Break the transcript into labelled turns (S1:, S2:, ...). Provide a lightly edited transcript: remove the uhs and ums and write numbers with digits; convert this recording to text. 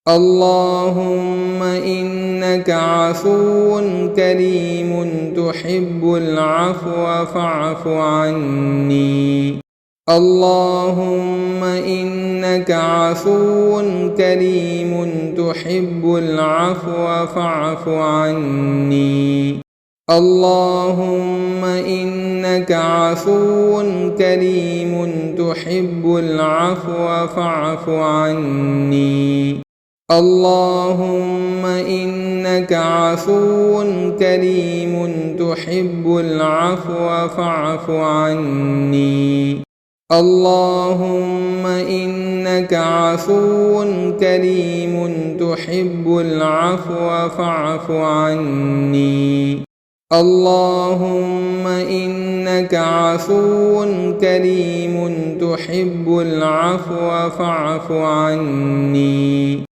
S1: اللهم إنك عفو كريم تحب العفو فاعف عني. اللهم إنك عفو كريم تحب العفو فاعف عني. اللهم إنك عفو كريم تحب العفو فاعف عني. اللهم إنك عفو كريم تحب العفو فاعف عني. اللهم إنك عفو كريم تحب العفو فاعف عني. اللهم إنك عفو كريم تحب العفو فاعف عني.